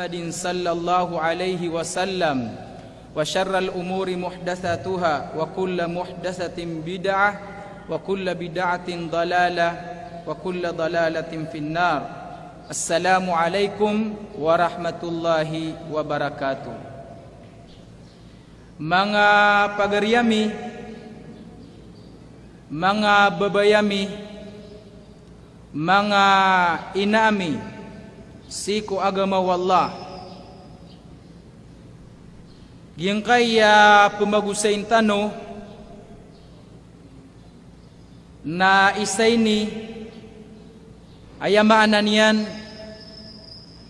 محمد صلى الله عليه وسلم وشر الأمور محدثاتها وكل محدثة بدعة وكل بدعة ضلالة وكل ضلالة في النار. السلام عليكم ورحمة الله وبركاته. Mga pagaryami, mga babayami, mga inami, siku agama wallah, yang kaya pumagusain tano na isa ini ayamaan niyan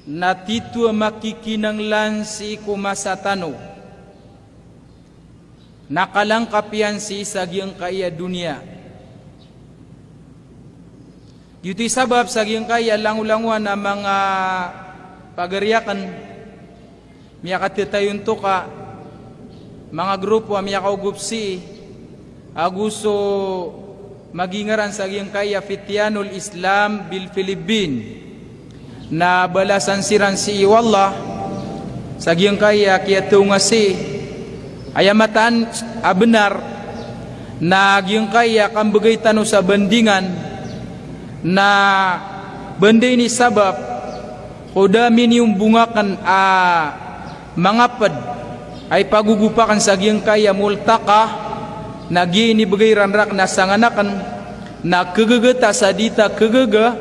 na titu makikinanglan siku masa tano nakalangkapian si sagyang kaya dunia. Yuti sabab sagyang kaya langulanguan na mga pagariakan miyakatitayon to ka mga grupo miyakaugupsi aguso magingaran sagyang kaya Fityanul Islam bil Philippine na balasan siran si wallah sagyang kaya kiyatunga si ayamatan benar na gyang kaya kambagay tano sa bandingan na benda ini sabab kudamin yung bungakan mangapad ay pagugupakan sa gyang kaya multaka na gini bagay ranrak na sanganakan na kegegeta sa dita kegega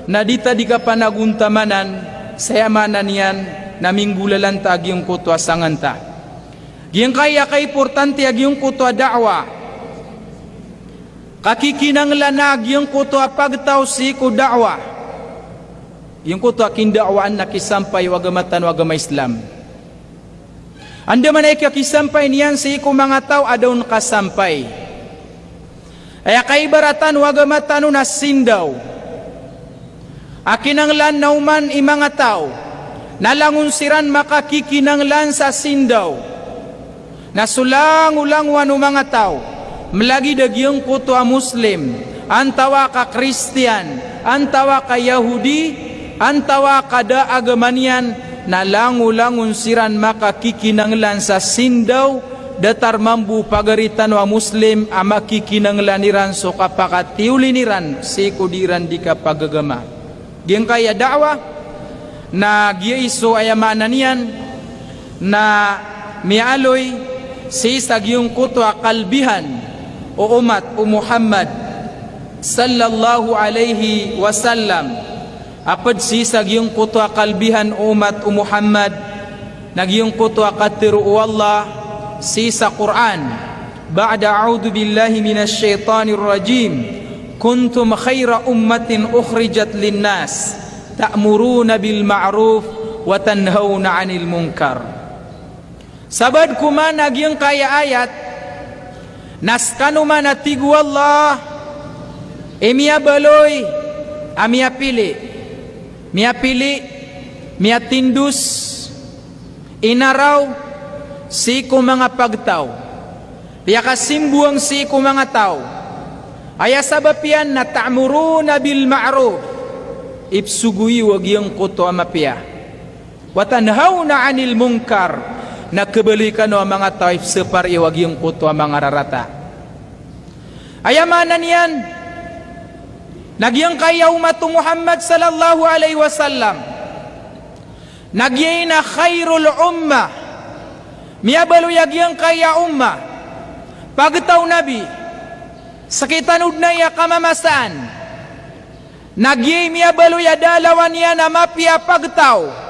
na dita di kapanaguntamanan sayamanan yan na minggulalan ta gyang kutwa sanganta gyang kaya kay importante gyang kutwa da'wa kakikinanglanag yung kutwa pagtaw si ku da'wa yung kutwa kindakwaan na kisampay wagamatan wagama Islam anda man ay kakisampay niyan si ku mga tao adon kasampay ay kaibaratan wagamatan na sindaw akinanglan nauman imanga tao nalangun siran makakikinanglan sa sindaw na sulang-ulang wanu mga tao melagi dagyang kutwa Muslim antawa ka Kristian antawa ka Yahudi antawa kada agamanian na langulangun siran makakikinanglan sa sindaw datar mambu pagaritan wa Muslim amakikinanglaniran so kapakatiuliniran si kudiran di kapagagama gyang kaya da'wa na giaiso ayamanan yan na mialoy si sagyong kutwa kalbihan o umat o Muhammad sallallahu alaihi wasallam apad si sagyong kutwa kalbihan o umat o Muhammad nagyong kutwa katiru wallah si sa Quran ba'da a'udhu billahi minash shaitanir rajim kuntum khaira ummatin ukhrijat linnas ta'muruna bil ma'ruf wa tanhauna 'anil munkar sabad kuman nagyong kaya ayat naskanu mana tigu Allah emia baloy amia pili mia tindus inaraw si ku mga pagtaw piya kasimbuang si ku mga tao aya sabapian na ta'muruna bil ma'ruf ipsugui wagyang kuto amapia wa tanhauna 'anil munkar nakebalikan wa mga taif separ iwagyang kutwa mga rarata ayamanan yan nagyang kaya umat Muhammad sallallahu alaihi wasallam nagyay na khairul ummah miyabalu yagyang kaya ummah pagtaw nabi sakitanud na ya kamamasaan nagyay miyabalu ya dalawan yan na mapia pagtaw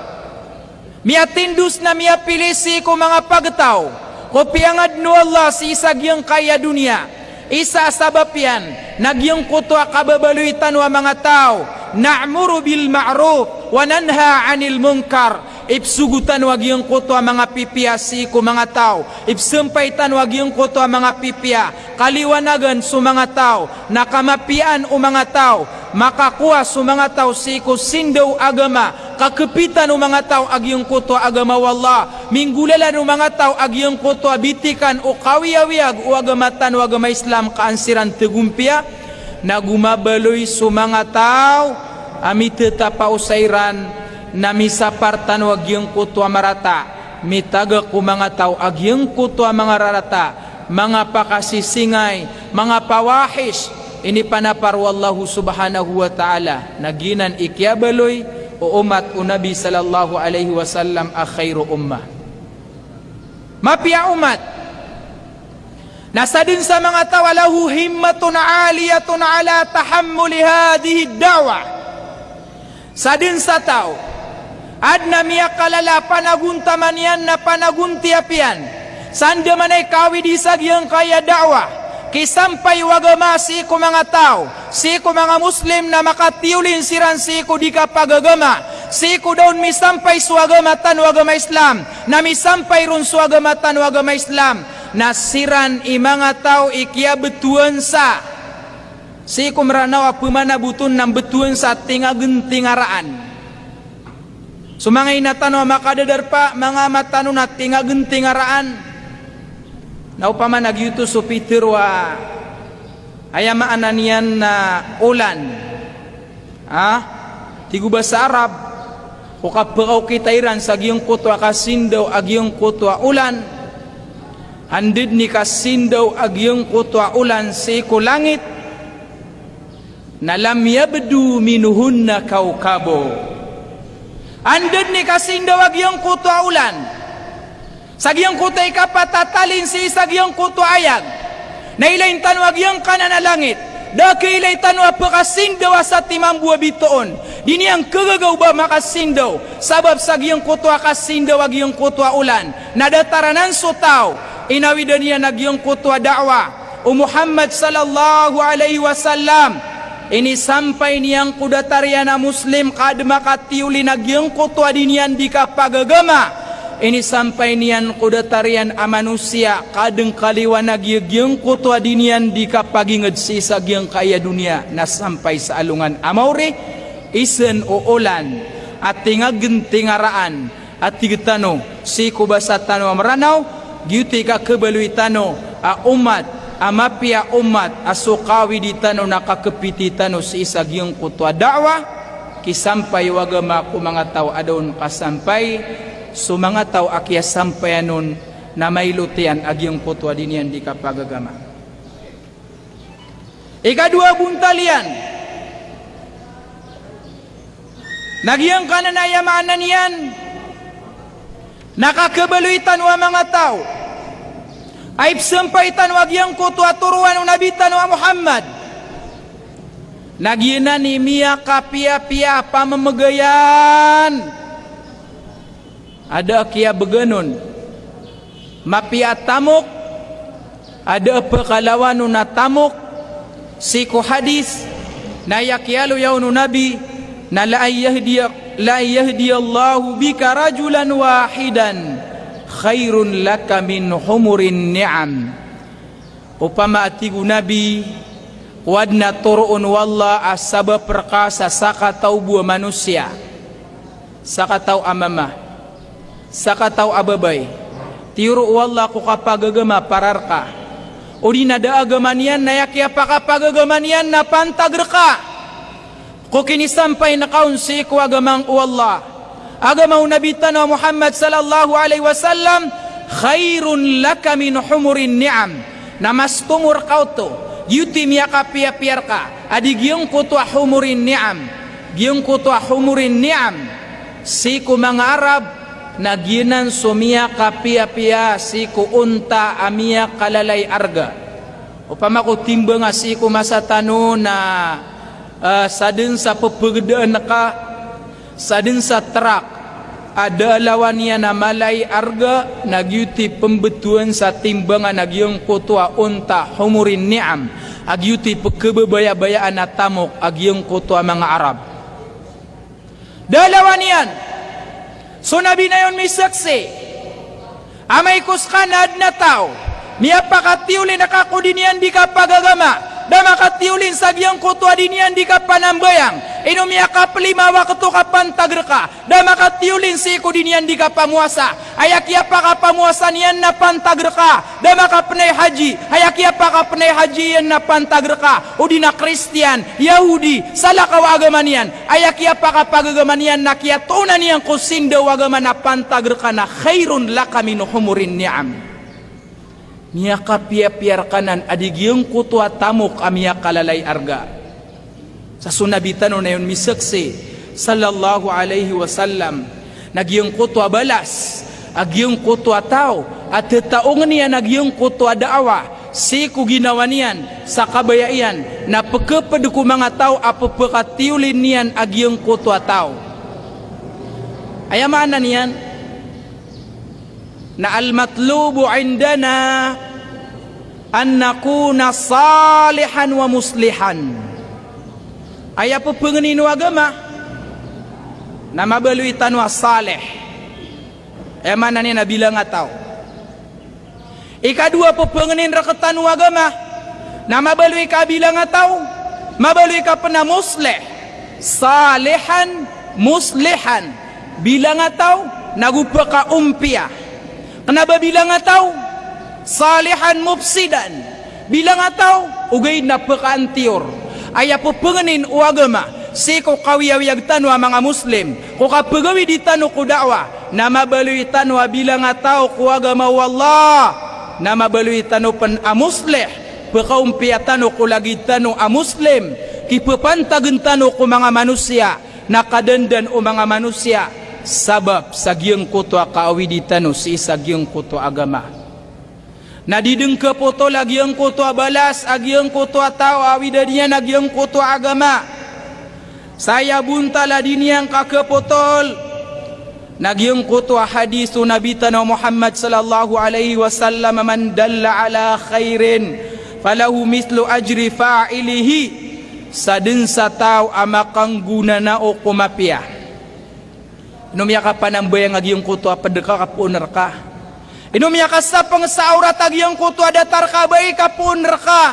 miatindus na miapilisi ko mga pagtaw ko piangad no Allah si isagyang kaya dunia isa sabab yan nagyang kutwa kababaluitan wa mga tao na'muru bil ma'ruf wa nanha 'anil munkar ipsugutan wagyang kutwa mga pipia si ko mga tao ipsempaitan wagyang kutwa mga pipia kaliwanagan su mga tao nakamapian o mga tao makakuha su mga tao si ko sindaw agama kakepitan o mga tao agyang kutwa agama wallah minggulalan o mga tao agyang kutwa bitikan o kawiyawiyag o agamatan o agama Islam kaansiran tegumpia na gumabaloy su mga tao amit tetapausairan na misapartan agyeng kuto marata, mitaga ku mga tao agyeng kuto mga rarata, mga pakasisingay, mga pawahis, ini panaparu Allah subhanahu wa ta'ala, naginan ikyabaloy o umat o Nabi sallallahu alaihi wasallam a khairu ummah. Mapia umat, nasa din sa mga tao, lahu himmatun aliyatun ala tahammuli hadihi da'wah. Sa din sa tao, adna miya kalala panaguntaman yan na panaguntiapian, sanda manay kawi di sagyang kaya dakwah, kisampay wagama siku mga tao, siku mga Muslim na makatiulin siran siku di kapagagama, siku daun misampay suagama tan wagama Islam, na misampay run suagama tan wagama Islam, na siran imanga tao ikia betuan sa, siku meranaw apumana butun ng betuan sa tingagentingaraan. So mga inatano makadadar pa, mga matano na tingagentingaraan, na upama nagyuto so Peter wa ayamaanan niyan na ulan, tiguba sa Arab, o kapagaw kitairan sa giyong kutwa kasindaw agyong kutwa ulan, handid ni kasindaw agyong kutwa ulan si kulangit, na lam yabdu minuhunna kaukabo. Andid ni kasindaw agyong kutwa ulan, sagyong kutwa ikapatatalin si sagyong kutwa ayag, na ilayin tanwag yung kananalangit, daki ilay tanwa pakasindaw sa timambua bitoon, dini ang kagagaw ba makasindaw, sabab sagyong kutwa kasindaw agyong kutwa ulan, nadataranan so tao, inawidan niya nagyong kutwa da'wa, o Muhammad sallallahu alaihi wasallam, ini sampai niyang kudatarya na Muslim kad makatiuli nagyang kutwa dinian di kapagagama, ini sampai niyan kudatarian a manusia kadeng kaliwa nagyang kutwa dinian di kapagingad si sagyang kaya dunia, na sampai sa alungan amauri isen o ulan at tingagentingaraan at tigitano si kubasa tano maranaw gyuti ka kebaluy tano a umat amapia umat asukawi di tano nakakepiti tano si isagyong kutwa da'wa, kisampay wagama ku mga tao adon kasampay, so mga tao akya sampayanon na may lutian agyong kutwa dinian di kapagagama. Ikadua buntalian, nagyang kananayamanan yan, nakakabaluitan wa mga tao, ay sampaitan wagyang kutwa turuan ng Nabi tanwa Muhammad, nagyina ni miya kapia-pia pamamagayan, ada kia beganon mapia tamuk, ada pekalawan na tamuk, siku hadis na yakyalu yaunu Nabi na la yahdiyallahu bika rajulan wahidan khairun laka min humurin ni'am. Upama atigu Nabi wadna turun wallah asaba perkasa saka tau buah manusia, saka tau amamah, saka tau ababay, tiru wallah ku kapagagama pararka, o di nada agamanian na yakya pakapagamanian na pantagreka, ku kini sampai na kaunsi ku agamang wallah, agamaw Nabi tanwa Muhammad sallallahu alaihi wasallam, khairun laka min humurin ni'am, na mas tumur kau to yuti miya kapia-piar ka adi giyong kutwa humurin ni'am, giyong kutwa humurin ni'am, siku mga Arab naginan sumia kapia-pia siku unta amia kalalay arga, upama ko timbang siku masa tanu na sadin sa pepegedaan ka, sadin sa terak ada lawannya na malay arga, nagyuti pembetuan sa timbangan nagyong kutwa unta humurin ni'am, agyuti pekebebaya-bayaan na tamok agyong kutwa mga Arab. Dalawan yan, so Nabi na yun may saksi, amay kuskanad na tao, miya pakatiuli nakakudinian di kapagagama, da makatiulin sagyang kutua dinian di kapanambayang inumia kapelima waktu kapan tagreka da makatiulin si iku dinian di kapamuasa ayak ia pa kapamuasa nian na pantagreka da makapenay haji ayak ia pa kapenay haji yan na pantagreka udina Kristian Yahudi salakaw agama nian ayak ia pa kapagagama nian na kiatuna nian kusindaw agama na pantagreka na khairun laka min humurin ni'am niya kapiar kanan adigiyong kutua tamuk amia kalalay arga sa sunabitan na yun misaksi sallallahu alaihi wasallam nagyong kutua balas agyong kutua tao at taong niya nagyong kutua daawa si ginawa niyan sa kabayaian na pagkapad ko mga tao apapakatiulin niyan agyong kutua tao ayaman na niyan na al-matlubu indana an nakuna salihan wa muslihan aya po pengenin agama na mabaluitan wa salih mana ni nabila nga tao ikadua po pengenin raketan agama na mabalui kabila nga tao mabalui ka pena muslih salihan muslihan bilang nga tao nagupa ka umpia kenapa bilang nga tao salihan mufsidan bilang nga tao ugay na pakaantiyor aya po pengenin o agama si ko kawiyawiyag tanwa mga muslim ko kapagawi di tano ko da'wa na mabaluy tanwa bilang nga tao ko agama wallah na mabaluy tano pan a muslih pakaumpiya tano ko lagi tano a muslim kipapantagan tano ko mga manusia nakadandan o mga manusia sabab sa giyang kuto kaawiditan o si isa giyang kuto agama nadideng ke poto lagi ang kuto balas agyang kuto tao awidaniya nagyang kuto agama saya buntala diniyang kakepotol nagyang kuto hadis Nabi tanah Muhammad sallallahu alaihi wasallam man dalla ala khairin falahu mislu ajri fa'ilihi sadin sa tao amakang guna na o kumapia inumiya ka panambayang agyang kuto padeka kapuner ka inumiya ka sa pangsaura agyang kuto datar ka bay kapuner ka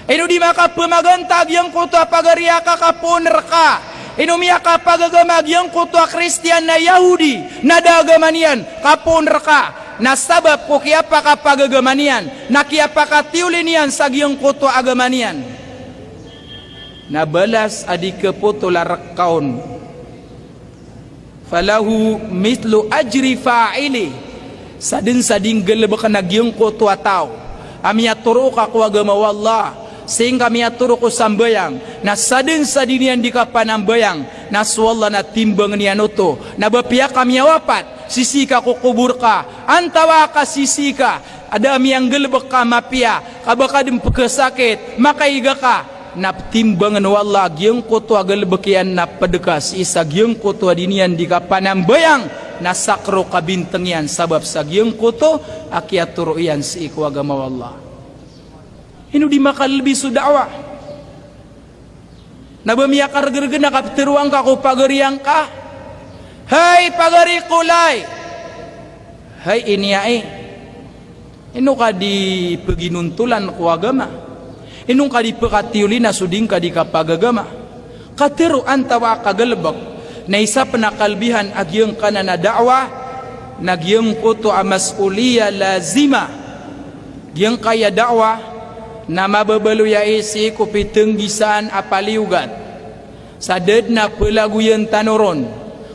inu di maka pemaganta agyang kuto pagariya ka kapuner ka inumiya ka pagagama agyang kuto Kristian na Yahudi na dagamanian kapuner ka na sabab ko kaya pa ka pagagamanian na kaya pa ka tiulinian sa agyang kuto agamanian na balas adik keputo larakaon falahu mislu ajri fa'ili sadin sading gelebak nagyong kuto tao amia turu ka ko agama wallah sehingga amia turu ko sambayang na sadin sadinian di kapanambayang na suwalla na timbang niyan uto na bapiya kami wapat sisi ka ko kubur ka antawa ka sisi ka ada amiyang gelebak ka mapia kabaka dim pekesakit makaiga ka na timbangan wallah gyang kuto agal bekian na padekas isa gyang kuto dinian di kapanambayang na sakro kabintengyan sabab sa gyang kuto akyat turuyan si iku agama wallah inu di makalbi sudawa na bamiyakar gergena kapteruang ka ko pagariang ka hai pagari kulay hai ini ai inu ka di peginuntulan ko agama inung kadi pekatiuli na suding kadi kapagagama katiru antawa kagalbak na isa penakalbihan agyang kanana da'wa nagyang kuto amasuliya lazima gyang kaya da'wa na mababaluya isi kupitenggisaan apaliugat sadad na pelaguyan tanoron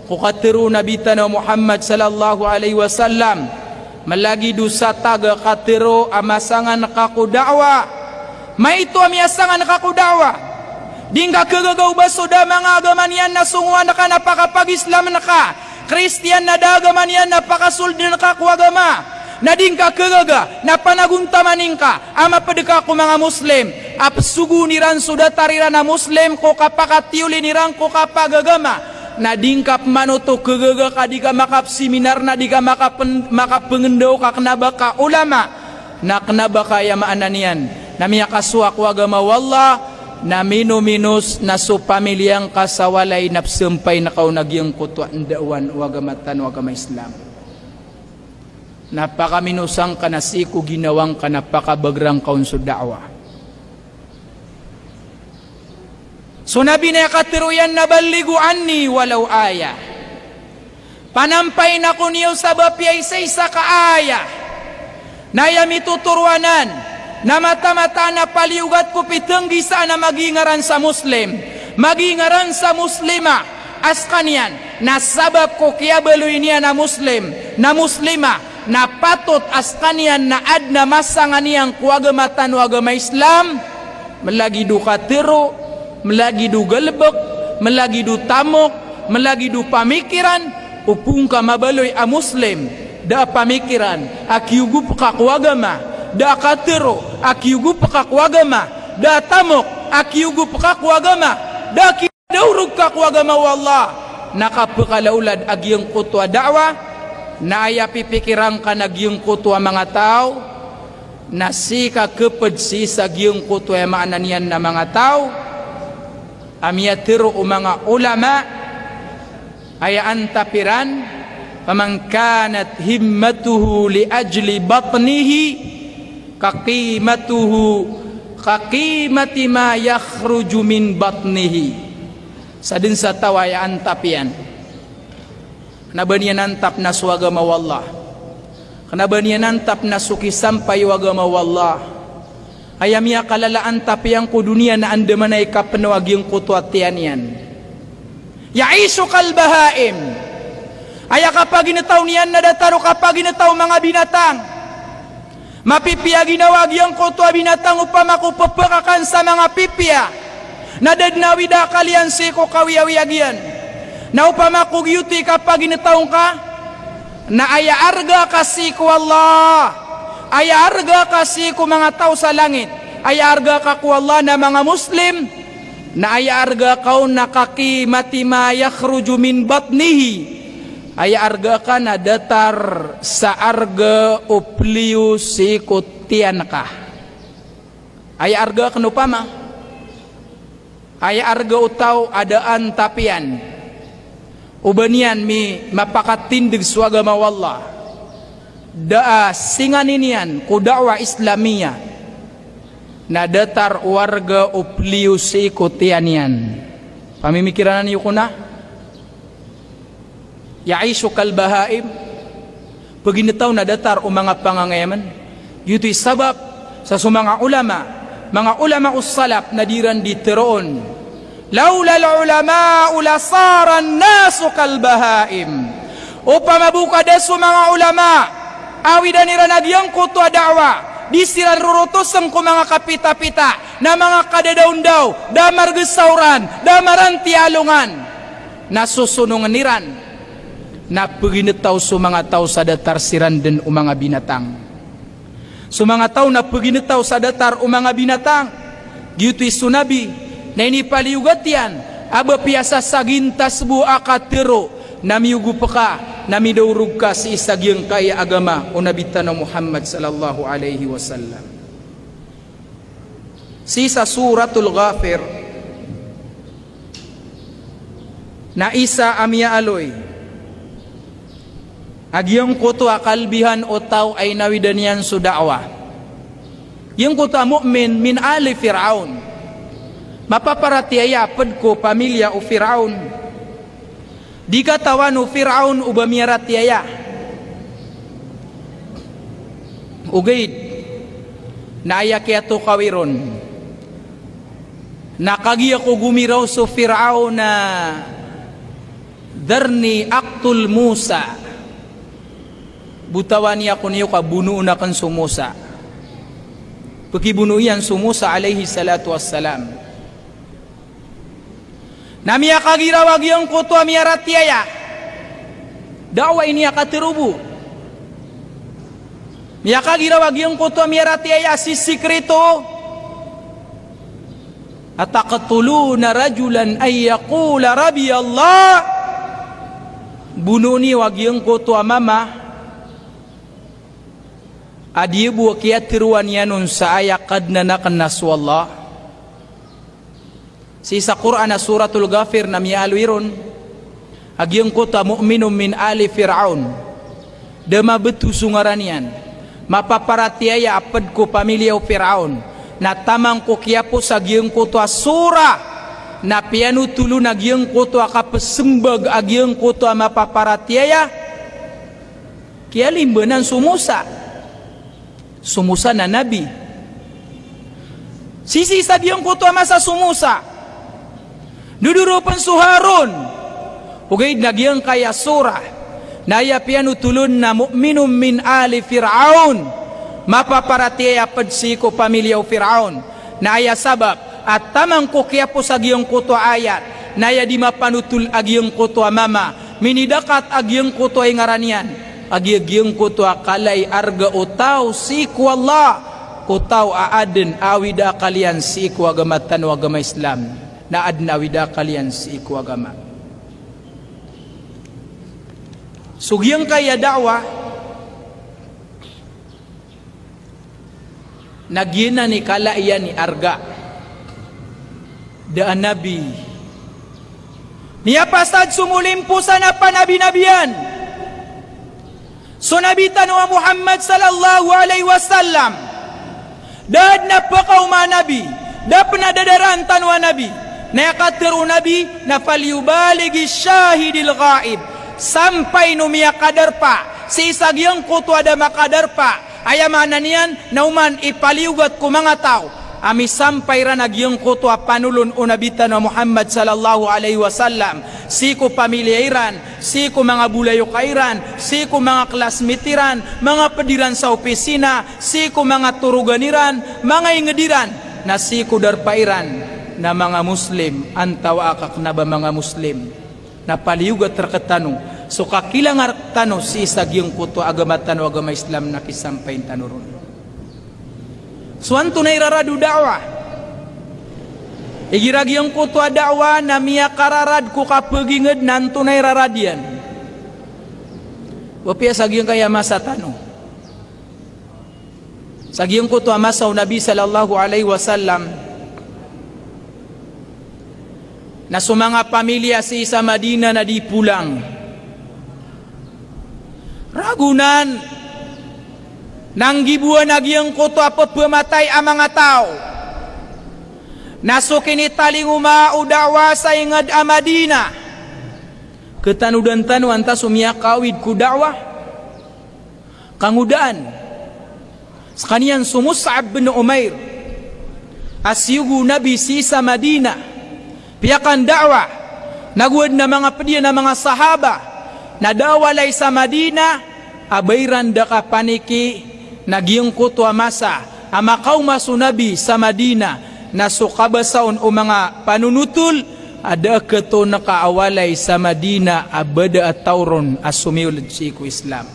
kukatiru Nabi tanah Muhammad sallallahu alaihi wasallam malagi dusa taga katiru amasangan kaku da'wa may ito amiasangan nakakudawa dingka kagagaw baso da mga agamanian na sunguan na ka napakapag-Islam na ka Kristiyan na dagamanian napakasuldi na ka kuagama na dingka kagaga na panaguntamanin ka ama padeka ko mga Muslim apsugu niran sudah tariran na Muslim ko kapakatiuli niran ko kapagagama na dingkap manuto kagaga ka di ka makap seminar na di ka makapengendaw ka kenaba ka ulama na kenaba ka yamaananian na miya kaswa ko agama wallah na minuminus na su pamilyang kasawalay napsumpay na kaunagyang kutwa ndawan o agamatan o agama Islam napakaminusang ka na siku ginawang ka napakabagrang kaun su da'wa So Nabi na katiruyan na baligu anni walau ayah. Panampay na ko niyo sa bapiyay sa isa ka ayah. Na yami tuturwanan na mata-mata na paliugat ko pitenggi sana magingaran sa Muslim. Magingaran sa Muslima. Askanian na sabab ko kaya beluy niya na Muslim. Na Muslima. Na patut askanian na ad na masangan niyang kuagamatan o agama Islam. Melagi du katiro, melagi du galbek, melagi du tamok, melagi du pamikiran, upung ka mabaloy a Muslim, da pamikiran, akiugu pakaku agama, da katiro, akiugu pakaku agama, da tamok, akiugu pakaku agama, da kidaurug kaku agama wallah, nakapakalaulad agyang kutwa da'wa, na aya pipikirang ka nagyang kutwa mga tao, na sika kepedsi sa giyong kutwa maanan yan na mga tao, amiyatiro o mga ulama, ayaan tapiran, pamangkanat himmatuhu li ajli batnihi, kakimatuhu, kakimati ma yakhruju min batnihi. Sa din sa tawa ayaan tapian. Nabanian antap na suagama wallah. Kanabanian antap na suki sampai wagama wallah. Ayamia kalalaan tapi yang ku dunia na andamanay kapenawag yung kutuatian yan. Yaisu kalbahaim. Aya kapag inataw niyan na dataro kapag inataw mga binatang. Mapipia ginawag yung kutua binatang upama ku pepekakan sa mga pipia. Nadadnawi da kalian siko kawiyawiyagian. Na upama ku giyuti kapag inataw ka. Na aya arga kasi ku Allah. Aya arga kasi ku mga tao sa langit. Aya arga ka ku Allah na mga Muslim. Na aya arga kau nakakimati ma yakhruju min batnihi. Aya arga ka na datar sa arga upliu si kutian ka. Aya arga kenupama. Aya arga utaw adaan tapian. Ubanian mi mapakatindig suagama wallah. Daa singaninian ku dakwah Islamiyah na datar warga upliu si kutianian. Pamimikiran niyo kuna? Yaisu kalbahaim. Paginitaw na datar o mga pangangayaman. Yuto'y sabab sa sumanga mga ulama ussalap na diran di teroon. Laula al-ulama ulasaran nasu kalbahaim. Upama buka desu mga ulama awi danira nagyang kutwa da'wa disiran rurutusan ko mga kapita-pita na mga kadadaundaw da margesauran da marantialungan nasusunungan niran na paginitaw su mga tao sa datar siran den o mga binatang su mga tao na paginitaw sa datar o mga binatang giyuto'y sunabi na inipaliugat yan aba piyasa sagintas bu akatiro na miugu ka na midawrug ka si isagyang kaya agama o nabita na Muhammad sallallahu alaihi wasallam. Sa suratul Ghafir na isa amya aloy agyang kuto akalbihan o tao ay nawidan yan su da'wa. Yung kuto mu'min min ali Fir'aun mapaparatiaya pedko pamilya o Fir'aun. Di katawan o Fir'aun ubamiyaratiaya. Ugaid na ayakiato kawiron. Nakagiya ko gumiraw so Fir'aun na darni aktul Musa. Butawan niya ko niyo kabuno na kan su Musa. Pakibuno yan su Musa alaihi salatu wassalam. Namia kagirawag yung kutwa miyaratiaya. Dawa ini akatirubu. Miya kagirawag yung kutwa miyaratiaya si sikrito. Ataqtuluna rajulan ay yaqula Rabbi Allah. Bununi wag yung kutwa mama. Adibu kiatiruan yanun sa ayakad na nakanaswallah. Sa Quran na suratul Ghafir na mialwiron agyang kota mu'minum min ali Fir'aun dama betu sungaran yan mapaparatiaya apad ko pamilya o Fir'aun na tamang ko kiyapo sa agyang kota surah na pianu tulu nagyang kuto akapesembag agyang kuto mapaparatiaya kia limbenan sumusa na nabi sisi sagyang kuto masa sumusa dudurupan suharun ugay nagyang kaya surah naya pianu tulun na mu'minum min ali Fir'aun mapaparatiaya padsiko pamilya Fir'aun naya sabab at tamang ko kaya po sa giyong kuto ayat naya di mapanutul agiyong kuto mama minidakat agiyong kuto ay ngaranian agiyong kuto akalay arga utaw si ku Allah utaw aaden awida kalian si ku agamatan o agama Islam na adna awida kalian si ku agama sugiyang kaya dakwah nagyina ni kalaian ni arga daan nabi niya pasad sumulimpusan na panabi-nabiyan so nabi tanwa Muhammad sallallahu alaihi wasallam dad na pakaw nabi dap na dadaran tanwa nabi na yakatiru nabi na falyubaligi syahidil ghaib sampai numiya kadarpa si isagyang kuto ada makadarpa ayamanan niyan nauman ipaliugat ku mga tao ami sampai ra nagyang kuto panulun unabitan wa Muhammad sallallahu alaihi wasallam siku pamilyairan siku mga bulayo kairan siku mga klasmitiran mga pediran sa opisina siku mga turuganiran mga ingediran na siku darpairan na mga muslim antaw akak na ba mga muslim na paliugat terketanu so kakilang tano si isagyang kuto agamatan o agama Islam na kisampain tanurun suan tunay raradu dakwah igiragyang kuto dakwah na miya kararad ku kapaginged nan tunay raradian wapia sagyang kaya masa tano sagyang kuto amasaw Nabi sallallahu alaihi wasallam na sumanga pamilya si isa Madina na di pulang ragunan nang gibuan nagyang kuto apot bumatay ang mga tao nasukin italing umaudawa sa ingad a Madina ketanudan-tanu anta sumiya kawid ku dakwah kangudaan sakanian Mus'ab bin Umair asyugu Nabi sisa Madina piyakan dakwah naguad na mga pediya na mga sahaba na dawalay sa Madina abayran da ka paniki nagyang kuto masa amakaw masunabi sa Madina na sukabasaon o mga panunutul ada keto nakaawalay sa Madina abada at tauron asumiulad siku Islam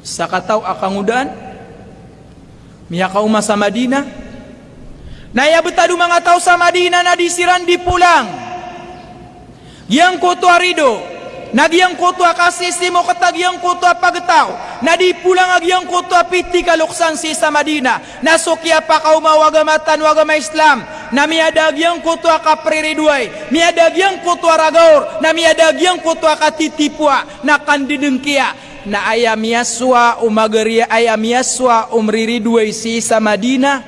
sa kataw akangudan miyakaw sa Madina nayabetadu mga tao sa Madina na disiran di pulang yang kuto arido nagyang kuto kasisimo katagyang kuto pagtaw na di pulang agyang kuto piti kaluksan si sa Madina nasukya pa kaumawagamatan wagama Islam na miadagyang kuto kapririduay miadagyang kuto ragaur na miadagyang kuto katitipwa na kandidengkia na ayamiyaswa umagaria ayamiyaswa umririduay si sa Madina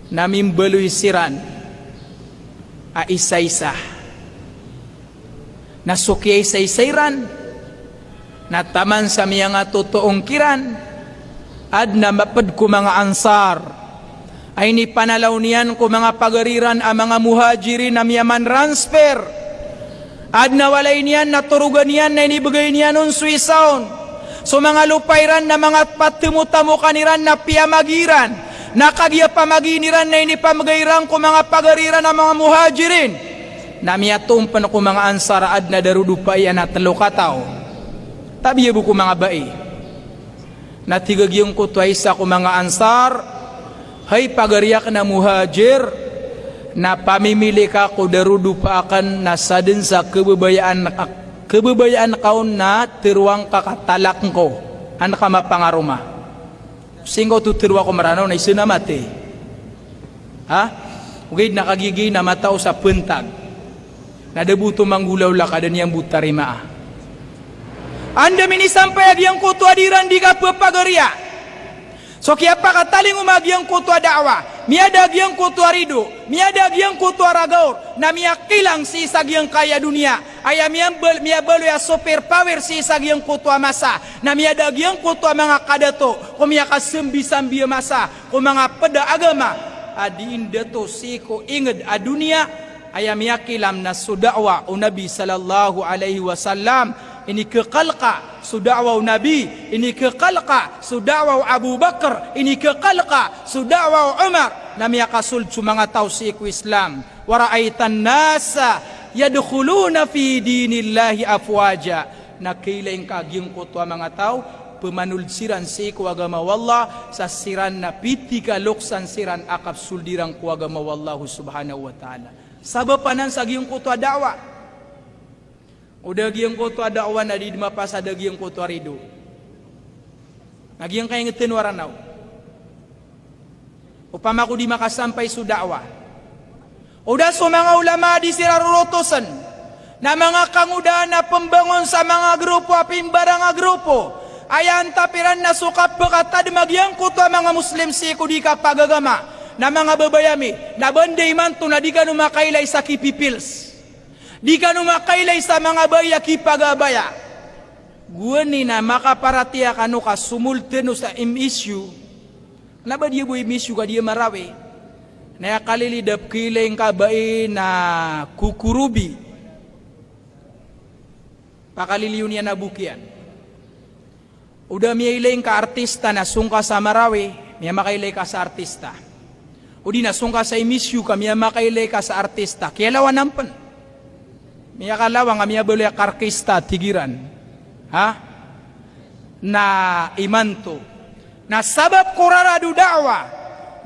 na mimbeluy siran a isa-isa nasukyay sa isayran na taman sa miya nga totoong kiran ad na mapad ko mga ansar ay ni panalaw niyan ko mga pagariran ang mga muhajirin na miya man transfer ad na walay niyan naturugan niyan na inibigay niyan nun suisaon so mga lupayran na mga patimu-tamu kaniran na piyamagiran na kagya pamaginiran na inipamagayran ko mga pagariran ng mga muhajirin na miyatumpan ko mga ansaraad na darudupay na talukataw tabi yabu ko mga bai na tigagyong ko tuwaysa ko mga ansar hay pagariak na muhajir na pamimili ka ko darudupa akan na sadin sa kebebayaan kaon na tiruang kakatalak ko anak ka mapangaruma singko tu tiruwa ko maranaw na isinamate ha ugay nakagigi na matao sa pentag nadabuto manggulaw lakadan yang butarima anda mini sampai yang kutu adiran di kapapagaria So kiapa kataling umagiang kutua dakwah, miada giang kutua ridu, miada giang kutua ragaur, na mia kilang si sagiang kaya dunia, ayam mia belu ya super power si sagiang kutua masa, na miada giang kutua mga kadato, ko mia kasembi masa, ko mga peda agama, adi indato si ko inged a dunia, ayam mia kilam na sudakwa o Nabi sallallahu alaihi wasallam. Ini kekalka sudakwa Nabi, ini kekalka sudakwa Abu Bakar, ini kekalka sudakwa Umar. Namanya kasul cuma ngatau siku Islam. Waraitan nasa yadkhuluna fi dinillahi afwaja. Nakilaing kagyong kutwa mga tao pemanulsiran siku agama wallah sa siran na piti kaluksan siran akap suldirang ku agama wallahu subhanahu wa ta'ala. Sabapanan sa gyong kutwa dakwah. Udah giang koto ada awan di mapas ada giang koto arido. Nagiang kaya ngeten waranau. Upama ko di makasampay su dakwah. Udah so mga ulama di sirarurotosan na mga kangudaan na pembangon sa mga grupo apimbarang grupo. Ayan tapiran na sukap bekata di magyang koto mga muslim siku di kapagagama na mga babayami na banday man to na di ka numakailay sa kipipils. Di ka numakailay sa mga baya kipagabaya. Gua ni na makaparatiya kanu ka sumulteno sa issue. Na ba dia bu issue ka dia marawe? Na kalilidap kiling ka bae na kukurubi. Pakaliliw niya na bukian. Udah miailing ka artista na sungka sa marawe, miya makailay ka sa artista. Udi na sungka sa issue ka miya makailay ka sa artista. Kaya lawan nampan. Miya kalawang miya boleh karkista tigiran. Ha? Na imanto. Na sabab kuraradu da'wa.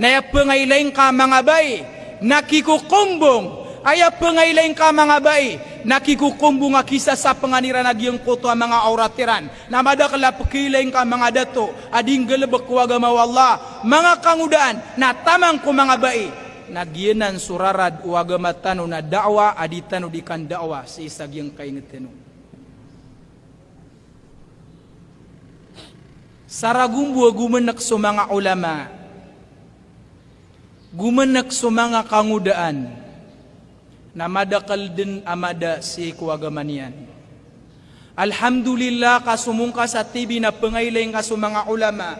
Na ya pengailain ka mga bay. Na kikukumbong. Aya pengailain ka mga bay. Na kikukumbong nga kisah sa penganiran nagyang koto mga auratiran. Na madakala pekilain ka mga dato. Ading gelebek kuagama wallah. Mga kangudaan. Na tamang ko mga bay. Nagyenan surarad uagama tanu na da'wa aditanu dikan da'wa si isagyang kaingetenu. Saragumbu gumenek so mga ulama. Gumenek so mga kangudaan. Na madakal din amada si kuagamanian. Alhamdulillah kasumungka sa TV na pangailing ka so mga ulama.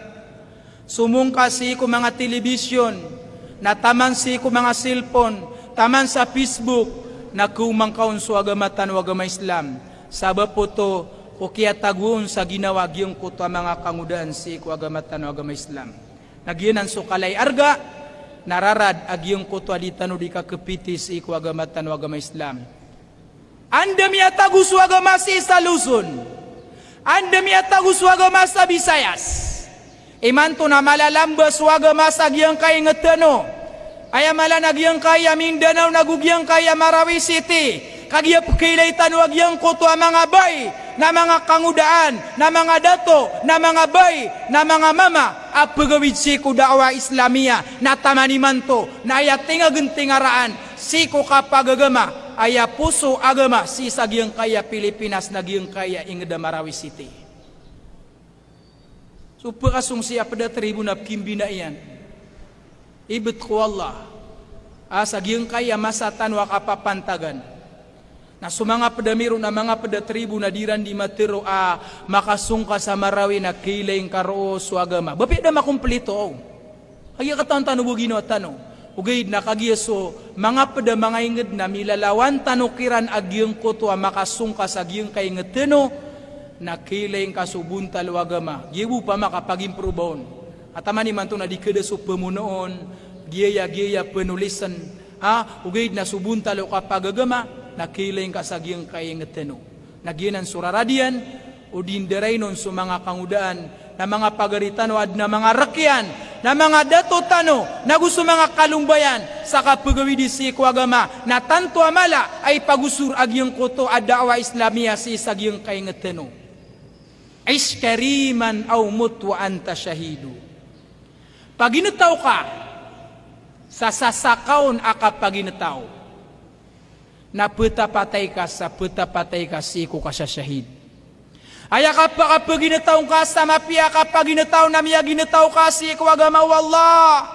Sumungka si ko mga telebisyon. Na taman si ko mga cellphone, taman sa Facebook, na kumangkaon so agamatan o agama Islam. Sabab po to, o kaya taguon sa ginawa giyong kuto mga kangudaan si ko agamatan o agama Islam. Nagyanan so kalay arga, nararad agyong kuto aditano di kakepiti si ko agamatan o agama Islam. Anda miya tagus o agama si sa Luzon. Anda miya tagus o agama sa Visayas. Imanto na malalambas waga masagyang kaya ngetano. Aya mala nagyang kaya Mindanao nagugyang kaya Marawi City. Kagya pukilay tanwagyang koto mga bay na mga kangudaan, na mga dato, na mga bay, na mga mama. Apagawid si ko da'wa Islamia na tamanimanto na aya tingagentingaraan si ko kapagagama aya puso agama si sagyang kaya Pilipinas nagyang kaya ingeda Marawi City. Supa kasung siya pada tribu na kimbina iyan. Ibet ko Allah. Asagyang kaya masatan wa kapapantagan. Na sumanga pedamiro na mga pada tribu na diran di matero makasungka sa Marawi na kilaing karo suagama. Bapi da makumplito o. Kaya katang tano bugino at tano. Ugay na kagya so mga pada mga inged na milalawan tanukiran agyang koto makasungka sa agyang kay ngeteno. Nakilaing kasubuntal wagama gibu pa makapagimprubaon atamani manto na dikedeso pemunoon giya penulisan ugay na subuntal o kapagagama nakilaing kasagyang kaingeteno nagyenan suraradian o dinderaynon so mga kangudaan na mga pagaritan o ad na mga rakyan na mga datotano na gusto mga kalumbayan sa kapagawid si kuagama na tanto amala ay pagusur agyang koto ad da'wa Islamia si sagyang kaingeteno. Iskariman aw mut wa anta shahidu. Pag inataw ka, sa sasakaon aka pag inataw, na petapatay ka sa petapatay ka si ko ka sa shahid. Aya kapag ginataw ka sa mapia, kapag ginataw na miya ginataw ka si agama Allah.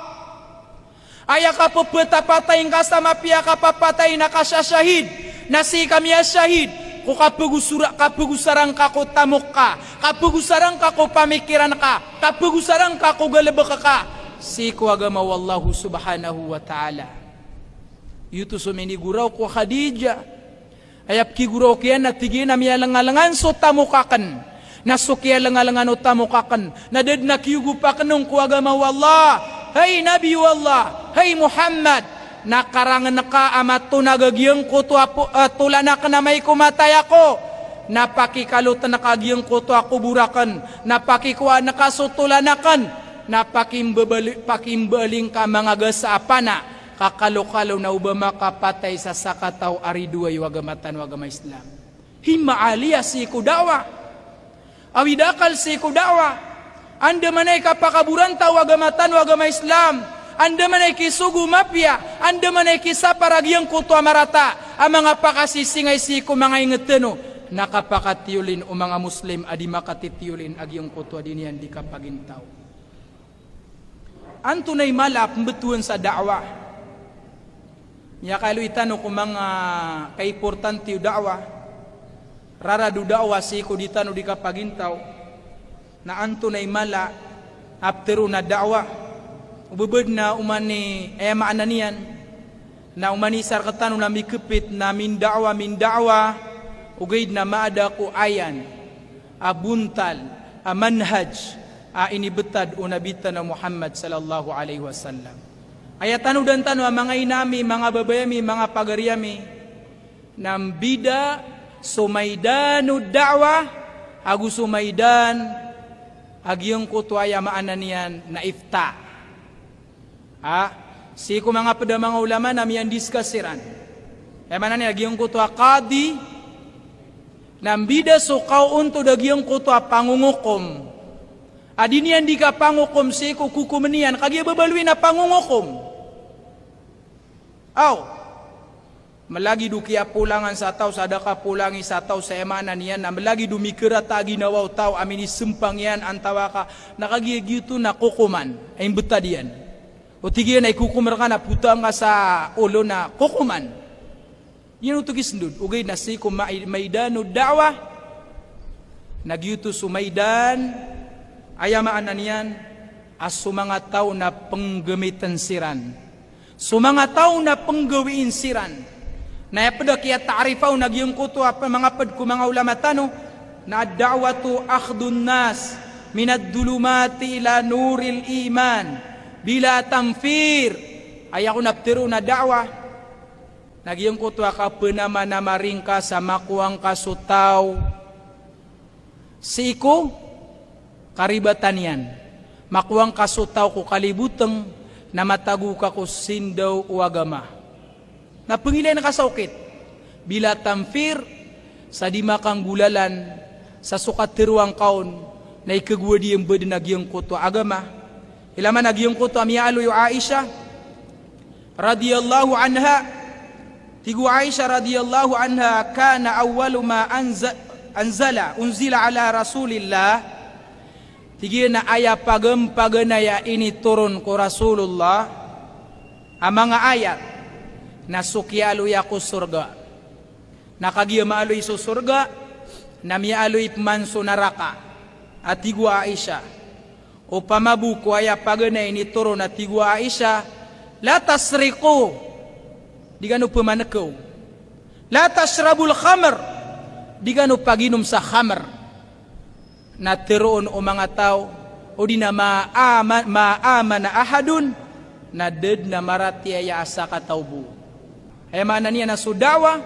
Aya kapag patapatayin ka sa mapia, kapapatay na ka siya syahid, na si kamiya syahid. Kung kapag usarang ka ko tamok ka, kapag usarang ka ko pamikiran ka, kapag usarang ka ko galabaka ka, si agama Allah subhanahu wa ta'ala. Yuto suminiguraw ko Khadijah. Ayap kiguraw kaya natigin na miyalangalangan so tamukakan. Nasukya langalangan o tamukakan. Nadad na kiyugupakan ng kuagama wallah. Hay Nabi wallah. Hay Muhammad. Nakarangan na ka amat to nagagyang ko tulanak na may kumatay ako. Napakikalutan na kagyang ko to ako burakan. Napakikuha na kasutulanakan. Napakimbaling ka mga gasapana. Kakalo-kalo na ubama kapatay sa sakataw ariduay wagamatan wagama Islam. Himaaliya si kudawa. Awidakal si kudawa. Anda manay kapakaburanta wagamatan wagama Islam. Anda manay kisugu mapya. Anda manay kisaparagyang kuto amarata. Ang mga pakasisingay si mga ingeteno. Nakapakatiyulin o mga Muslim adi makatitiyulin agyang kuto adinian di kapagintaw. Antunay malap betuan sa da'wah. Ya kalu itano ko mga kaimportanti da'wah. Raradu da'wah si ko ditano di kapagintaw. Na antunay mala aptero na da'wah. Ubebed na umani maananian. Na umani sarkatano na mikepit na min da'wah. Ugaid na maada ko ayan. Abuntal. Manhaj. Inibetad unabita na Muhammad sallallahu alaihi wasallam. Ayat tanu dan tanu mga inami, mga babayami, mga pagaryami nam bida sumaydanu da'wah agu sumaydan agyong kutuaya maananian na ifta. Si ko mga pada mga ulama nam yan diskusiran. Mana ni agyong kutua qadi nam bida sukaw unto dagyong kutua pangungukom. Adinian di ka pangukom si ko kukumenian kagya babalwi na pangungukom. Malagi du kia pulangan sa tao sadaka pulangi sa tao sa emanan yan na malagi du mikira tagi nawaw tao amini sempang yan antawa ka nakagya gitu na kukuman ay beta diyan. O tigyan ay kukumar ka na putang ka sa ulo na kukuman. Yan utugis ndud ugay na si ko maidanu da'wah nagyuto sumaidan ayamaan na niyan as mga tao na penggamitan siran. Mga tao na penggawiin siran. Na yapada kaya ta'rifaw nagyong kuto apa mga pad ko mga ulama tano na ad-da'watu akhdun nas minad dulumati ila nuril iman bila tamfir. Ayako naptiro na da'wa. Nagyong kuto ka penama na maringka sa makuang kasutaw. Siko karibatan yan. Makuang kasutaw ko kalibuteng na matagu ka ko sindaw o agama. Na pangilay na kasaukit. Bila tamfir sa di makang gulalan sa sukat tiruang kaon na ikagwa di yung bada nagyong kuto agama. Ilaman nagyong kuto amiyalo yung Aisha radiyallahu anha. Tigu Aisha radiyallahu anha kana awalu ma unzila ala Rasulillah. Tigil na aya paganaya ini turun ko Rasulullah ang mga ayat na sukialoy ako surga. Nakagya maaloy so surga na mialoy manso naraka at tigwa Aisha. O pamabu ko aya paganaya ini turun at tigwa Aisha la tasriqu di gano pamanakaw. La tashrabul khamr di gano paginom sa khamr. Na teroon o mga tao o di na maaman na ahadun na ded na marati ay asa katawbu. Ay mana niya na sudawa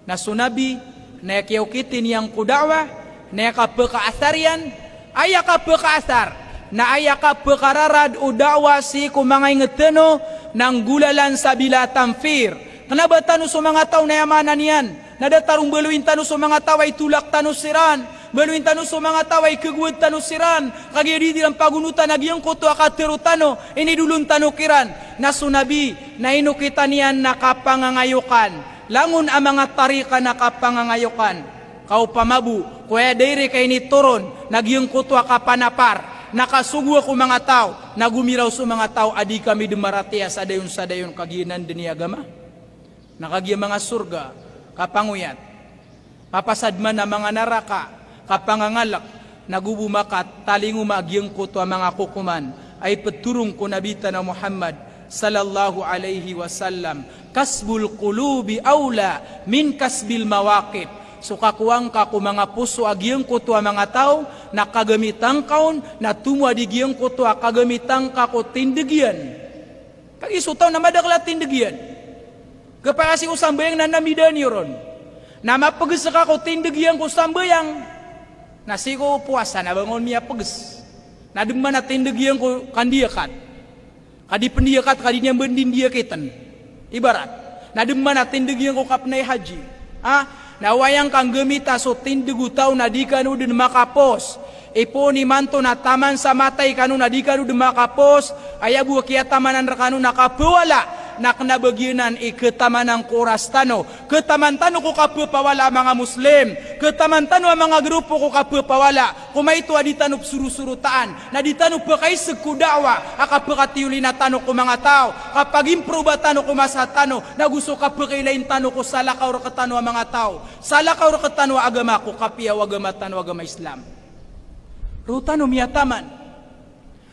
na sunabi na yakiyakitin yang kudawa na yakapakaasarian ay yakapakaasar na ay yakapakararad o dawa si kumangay ngeteno ng gulalan sa bila tamfir. Kenapa tanu sa mga tao na yamanan niyan? Nadatarong baluin tanu sa mga tao ay tulak tanu siran. Baluin tanu sa mga tao ay kagwad tanu siran. Kagiri di lang pagunutan nagyang kuto akatero tanu. Ini dulun tanu kiran. Nasunabi na inukita niyan nakapangangayukan. Langun ang mga tarika nakapangangayukan. Kau pamabu kuya dire kay ni turun nagyang kutwa kapanapar nakasugu ako mga tao nagumiraw sa mga tao adi kami dumaratia sa dayon kaginan din agama nakagya mga surga kapanguyat papasadman na mga naraka kapangangalak nagubumakat talingu magyang kutwa mga kukuman ay peturong ko nabita na Muhammad sallallahu alaihi wasallam kasbul qulubi aula min kasbil mawaqif so kakuang ka ku mga puso agyang kutwa mga tao nakagamitang kaon na tumwa di gyang kutwa kagamitang ka ko tindegyan kag isutaw na madakla tindegyan kapag si usambayang na namidan yuron na mapagasa ka ko tindegyan ko sambayang nasiko puasa na bangon miya pages na dumman na tindegyan ko kandiyakat kadi pendiyakat kadi niya bendin dia kitan ibarat na dumman na tindegyan ko kapnay haji na wayang kang gemita so tindegu tao na di kanu din makapos ipo ni manto na taman sa matay kanu na di kanu din makapos ayabu kia tamanan rekanu nakapawala na kanabaginan iketamanang koras tano ketaman tano ko kapapawala mga muslim ketaman tano ang mga grupo ko kapapawala kumaito adi tanup suru-surutaan na di tanup pakay sekudawa akapakatiuli na tano ko mga tao kapag improba tano ko masatano na gusto kapakailain tano ko salakaw rakatano ang mga tao salakaw rakatano agama ko kapiyaw agama tano agama Islam rutano miyataman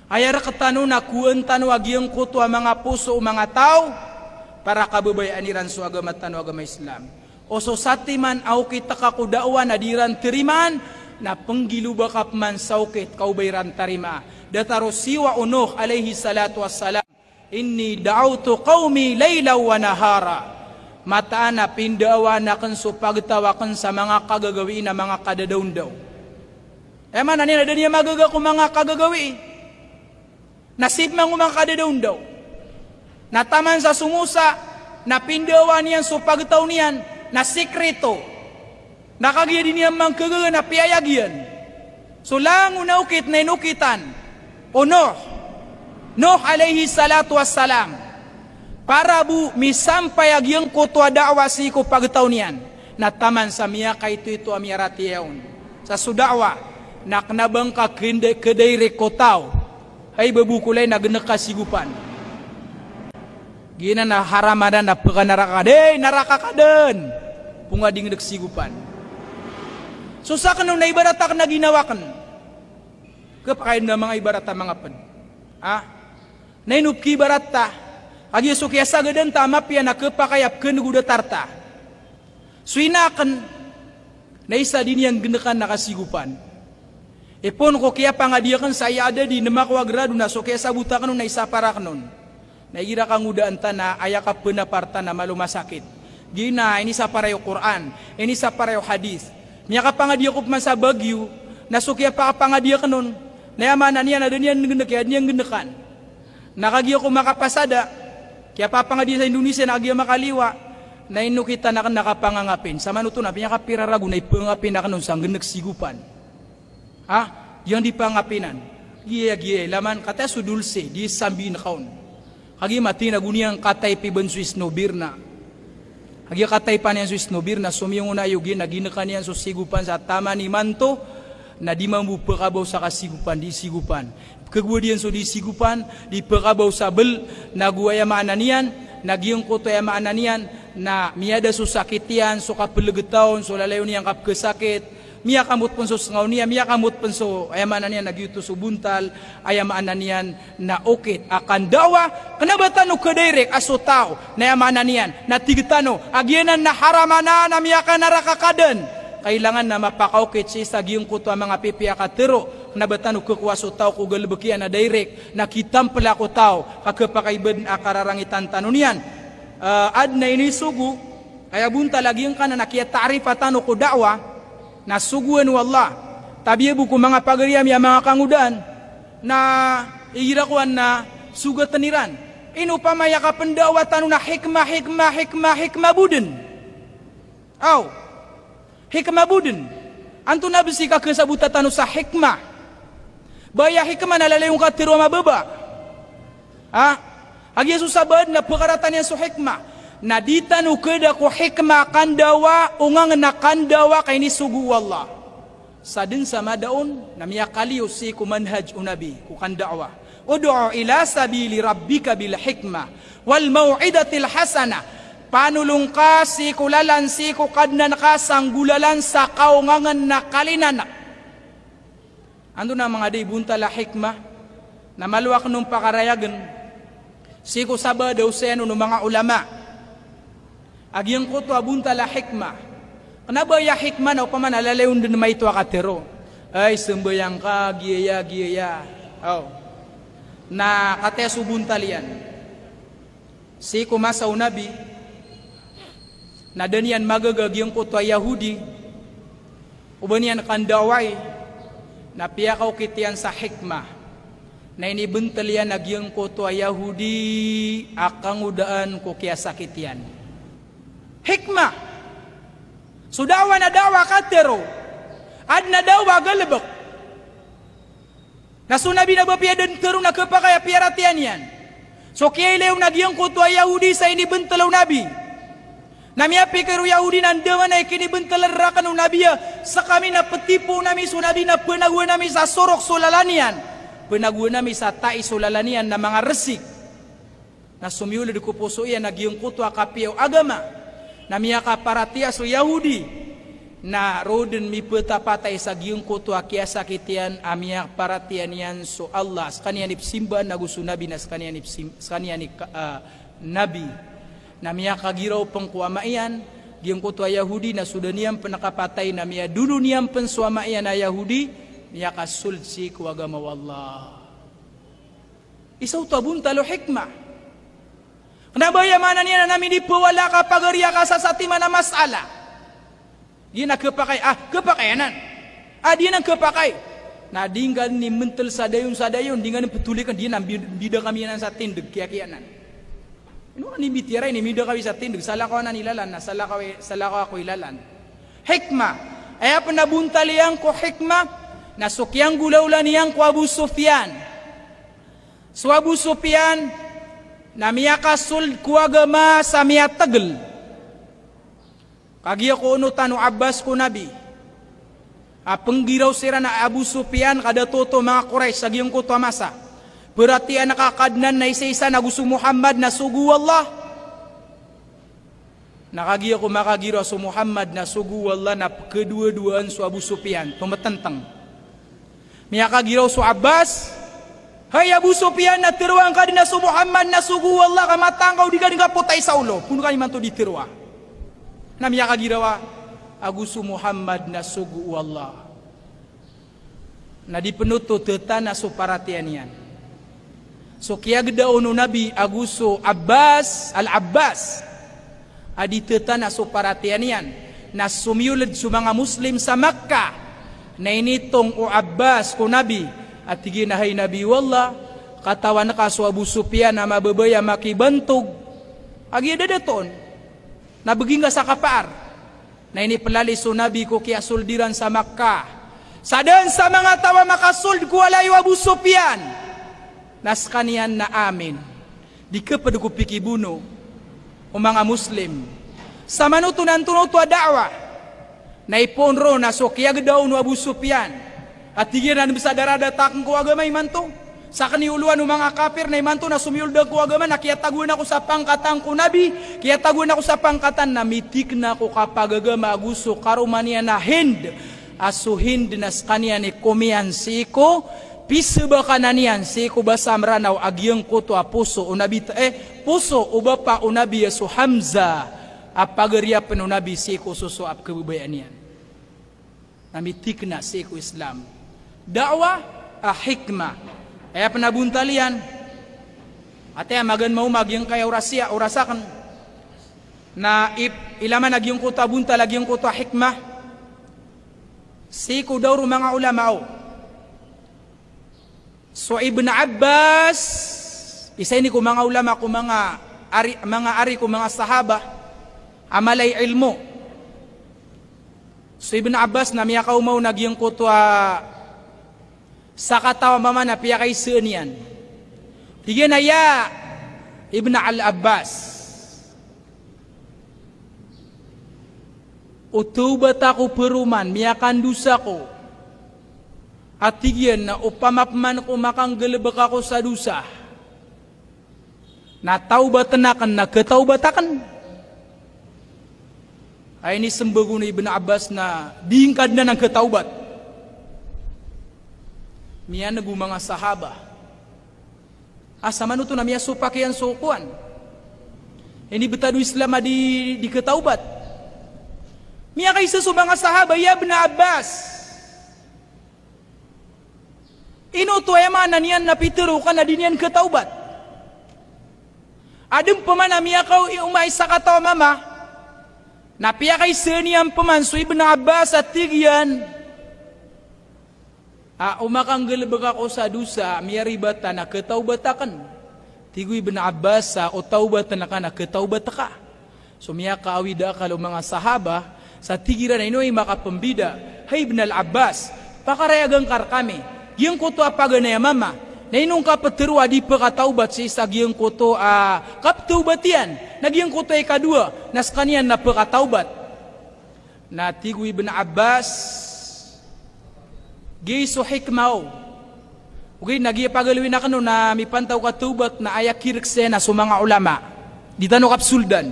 ayara katano na kuan tano agyang kuto ang mga puso o mga tao para kababayaan niran so agama tano agama Islam. O so satiman au kita kakudawan adiran teriman na penggiluba kapman saukit kaubayran tarima. Dataro siwa Nuh alaihi salatu wassalam inni da'autu qaumi layla wa nahara. Mataan na pindawa na kan so pagtawakan sa mga kagagawi na mga kadadaw-daw. Eman na niya magaga ko mga kagagawi. Nasib mang umang kadadaon daw. Nataman sa sumusa, napindawa niyan so pagtaw niyan, na sikreto. Nakagya din niyan mang kagaga na piyayagyan. So lang unaukit na inukitan. O Nuh alaihi salatu wassalam. Para bu misampay agyang kutwa da'wa si ko pagtaw niyan. Nataman sa miya kay ito amiyaratiyaon. Sa sudawa, naknabang ka kedai rekotaw. Ay babukulay na ganakasigupan. Gina na haramadan na pagkanaraka. Dey, naraka ka din. Pungading nagsigupan. So sa kanong na ibaratak na ginawakan. Kapakain na mga ibarata mga pan. Nainupki ibarata. Agi so kaya sagadan tama piya na kapakayap kenuguda tarta. Suinakan. Na isa din yang genakan nakasigupan. Ipon ko kaya pangadiakan saya ada di nemakwagrado na so kaya sabuta kanon na isapara kanon. Naigira kang udaan ta na ayaka penaparta na malumasakit. Gina ini sa parayo Quran, ini sa parayo hadis. Niya ka pangadia ko man sa Bagyo, na so kaya pa pangadia kanon. Nayamanan niya na niyan ngendekan, niyan gendekan. Nakagia ko makapasada. Kaya pa pangadia sa Indonesia na agia makaliwa. Na inu kita na nakapangangapin. Sa manuto na pinya kapirarago na ipangapin na kanon sang gendek sigupan. Yang dipangapinan. Giya, laman kata sudulse, di sambi na kaon. Hagi mati na guniang katay piban Swiss no birna. Hagi katay pa niyan Swiss no birna, sumiyong una yugi, naginakan niyan so sigupan sa tama ni manto, na di mambu pekabaw sa kasigupan, di sigupan. Kegudian so di sigupan, di pekabaw sa bel, naguaya maanan niyan, nagyong koto ya maanan niyan, na miyada so sakitian, so kapelagetaon, so lalayo niyang kapkesakit, miya kamut pun so sengaw niya, miya kamut pun so ayamanan niya nagyuto so buntal, ayamanan niyan na okit akan dawa, kenabatan no kedirek aso tao, na ayamanan niyan, na tigetano, agyanan na haramana na miya ka narakakaden, kailangan na mapakaukit siya sa giyong kuto ang mga pipiakatero, kenabatan no kekuwaso tao ko galabakian na direk, na kitampela ko tao, kakapakaibad akararangitan tano niyan, ad na inisugu, kaya buntal agyang ka na nakiya tarifatan ko dawa, na suguan wallah tabi buku mga pagariam ya mga kangudan na igirakuan na sugat teniran inu pamaya ka pendawatan na hikmah buden hikmah buden antu na bisi ka kesabutatan sa hikmah baya hikmah na lalayong ka tiro mababa agi susah bad na pekaratan yang so hikmah na ditanu keda ko hikmah kandawa ungang na kandawa kay ni sugu wallah sadin sama daun namia kaliyo si ku manhaj unabi ku kan dakwah ud'u ila sabili rabbika bil hikmah wal mau'idatil hasanah panulung ka si kulalan si ku kadnan ka sanggulalan sa kaungangan na kalinanak ando na mga day buntala hikmah na maluwak nung pakarayagan si ku saba daw seno ng mga ulama agyang ko to buntala hikmah kenapa ya hikmah na upaman alaleun din may ito akatero ay sembayang ka giya oh na kate subuntalian si kumasaw nabi na danian magagagyang ko to Yahudi ubanian kandaway na piyakaw kitian sa hikmah na inibentalian nagyang ko to Yahudi akang udaan ko kaya sakitian hikmah sudawa na dawa katero ad na dawa galebek na sunabi na bapia dan terung na kepakaya piaratian yan so kaya ilaw nagyang kutwa Yahudi sa inibentalaw nabi na miyapi kayo Yahudi nandaman ay kinibentalarrakan ng nabi sa kami na petipo nami sunabi na penagwa nami sa sorok sulalanian penagwa nami sa tai sulalanian na mga resik na sumiulid ko puso iyan nagyang kutwa kapiyaw agama na miyaka paratia so Yahudi na roden mi peta patay sa giyong kutwa kiasa kitian amiyak paratian yan so Allah skanian ipsimba na gusto nabi na skanian nabi na miyaka giraw pengkuamaian giyong kutwa Yahudi na sudaniyang penakapatay na miya dulu niyang pensuamaian na Yahudi miyaka sulsi kuwagama wallah isaw tabun talo hikmah nabayamanan niya na namin ipawala ka pagariya ka sa satima na masala. Di na kepakay. Kepakayanan. Di na kepakay. Na di nga ni mental sadayon. Di nga ni petulikan. Di na bida kami yan sa tindag. Kaya-kiyanan. Ino ni bitiray ni bida kami sa tindag. Salah ko na nilalan. Salah ko ako ilalan. Hikmah. Ay panabuntaliang ko hikmah. Na sukyang gulaulan niyang ko Abu Sufyan. So Abu Sufyan na miyakasul kuagama sa miyatagel kagiya ko uno tanu Abbas ko nabi penggiraw sira na Abu Sufyan kada toto mga Quraysh sa giyong kuto masa berarti nakakadnan na isa-isa na gusto Muhammad na sugu Allah nakagiya ko makagira so Muhammad na sugu Allah na kedua-duaan so Abu Sufyan pemetenteng miyakagiraw so Abbas hai Abu Sufyan na tiruang ka din na su Muhammad na sugu Allah kamatang kau di ka potay sa ulo puno ka naman to di tirwa na miya kagirawa Agusu Muhammad na sugu Allah na dipenuto teta na su paratian yan so kaya geda ono Nabi Agusu Abbas Al-Abbas adi teta na su paratian yan na sumiulid su mga Muslim sa Makkah na initong o Abbas ko Nabi at tigin na hay Nabi wallah katawan ka so Abu Sufyan na mababaya makibantog agi dadaton na beging sa kapar na ini pelali so Nabi ko kaya suldiran sa Makkah sadan sa mga tawa makasuld ko alayo Abu Sufyan nas kanian na amin di kapad ko pikibuno o mga Muslim sa manutunan-tunot wa da'wa na iponro na so kaya gadaw no Abu Sufyan at tigiran bisa daradatakang ko agama imanto sa kaniuluan ng mga kafir na imanto na sumiuldag ko agama na kaya taguan ako sa pangkatang ko nabi kaya taguan ako sa pangkatan na mitik na ko kapag agama aguso karumania na Hind aso Hind na skanian ni kumian siko pisaba kananian siko basam ranaw agyang ko to puso unabi puso ubapa unabi so Hamza apagaria penunabi siko suso ap kebubayan yan na mitik na siko Islam dakwah hikmah ay penabuntalian ate magan mau magyang kaya urasakan na ilaman nagyang kuta bunta lagi yung kuta hikmah siku daw mga ulama so Ibn Abbas isa ini ko mga ulama ko mga ari ko mga sahaba amalay ilmu so Ibn Abbas na miyakaw mau nagyang kuta sa katawa mama na piya kay senian tigyan na ya Ibn al-Abbas utubat ako peruman miyakan dusa ko At tigyan na upamapman ko makanggalabak ako sa dusa. Na taubatan akan na ketaubatakan. Ay ini sembago ni Ibn Abbas na diingkad na ng ketaubat. Miya nagu mga sahaba. Asa man ito na miya supakyan sukuan. Ini betadu Islam di ketaubat. Miya kaisa sa mga sahaba, ya Ibn Abbas. Ino to emanan niyan napitero ka na din yan ketaubat. Adem pemana miya kau umay sa kataw mama. Napiya kay seniyang pamanso Ibn Abbas at tigyan. Umakanggalabag ako sa dusa, miya ribata na ketaubatakan. Tigoy Ibn Abbas sa utaubatan na ka na ketaubataka. So miya kaawida ka mga sahaba, sa tigiran na ino ay makapambida. Hay Ibn Abbas, pakarayagang kar kami. Yung kuto apaga na mama. Na inong kapatero di pagkataubat sa isa giyang kuto kapataubat yan. Nagyang kuto ay kadua nas kanyan na pagkataubat. Na tigoy Ibn Abbas giso hikmaw. Okay, nagyapagalawin na kano na may pantaw katubat na ayakirkse na sa mga ulama. Di tanong kapsuldan.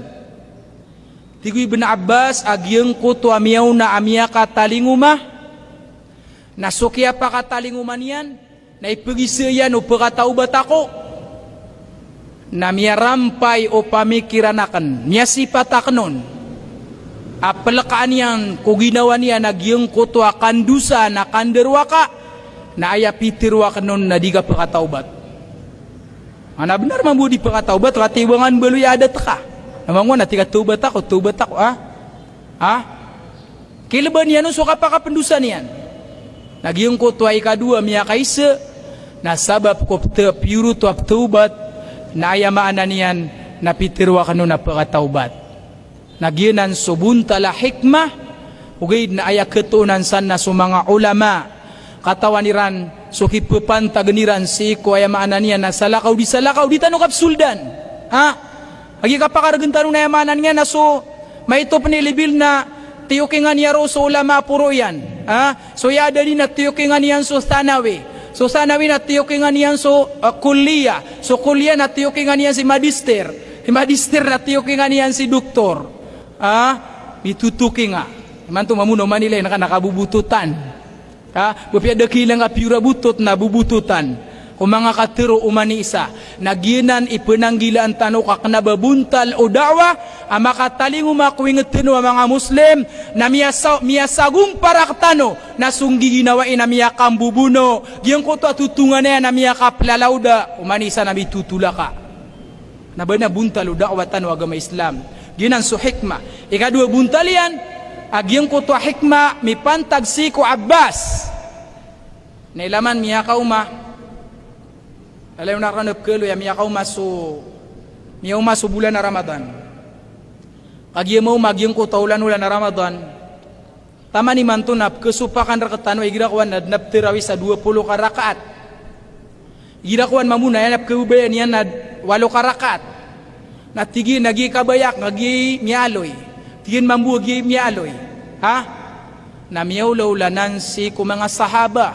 Tigoy Ibn Abbas agyang kuto amiyaw na amiya katalinguma. Nasukya pa katalinguman yan. Na ipagisayan o pagkataubat ako. Na miya rampay o pamikiranakan. Miya sipatakanon. Apalakaan yan, kung ginawa niya, nagyang kuto kandusa na kanderwa ka, na ayapitirwa ka nun na di ka pagkataubat. Ana benar mambu di pagkataubat, katiwangan baloy adat ka. Namang mo, natika tubat ako, Kilaban yan, so kapakapandusa niyan. Nagyang kuto ay kadua, miya kaisa, na sabab ko puro to tubat, na ayamaan niyan, napitirwa ka nun na pagkataubat. Nagyanan subuntala hikmah, ugay na ayaketunan sana sa mga ulama, katawaniran, so kipapantaganiran si ko ayamaan niya na salakaw di tanong kapsuldan. Agi kapakaragan tanong na ayamanan niya na so, may ito panilibil na tiyukingan niya ro so ulama puro yan. So yada din na tiyukingan niyan so sanawi. So sanawi na tiyukingan niyan so kuliah. So kuliah na tiyukingan niyan si magister. Si magister na tiyukingan niyan si doktor. Mitutuki nga. Iman to mamuno manila na nakabubututan. Bapia dakilang apyura butot na bubututan. Kung mga katero umani isa. Nagyinan ipananggilaan tano kak nababuntal o dawa. Makataling umakwing tino mga Muslim. Na miyasagong parak tano. Na sunggi ginawain na miyakang bubuno. Giyang ko to atutungan na yan na miyakap lalawda. Umani isa na mitutula ka. Nabana buntal o dawa tano agama Islam. Ginan so hikmah. Ikadua buntalian, agyang ko to hikmah, mi pantag si ko Abbas. Nailaman miya kauma. Alayo na kanap kalo ya miya kauma so bulan na Ramadan. Agyang mo magyang ko taulan ulan na Ramadan. Tama ni mantunap, kesupakan rakatan wa igirakuan na naptirawi sa 20 karakaat. Igirakuan mamuna yan napkaubayan yan na 8 karakaat. Natigi nagi kabayak nagi mialoy tigin mambu gi mialoy na miyaulaulanan si ko mga sahaba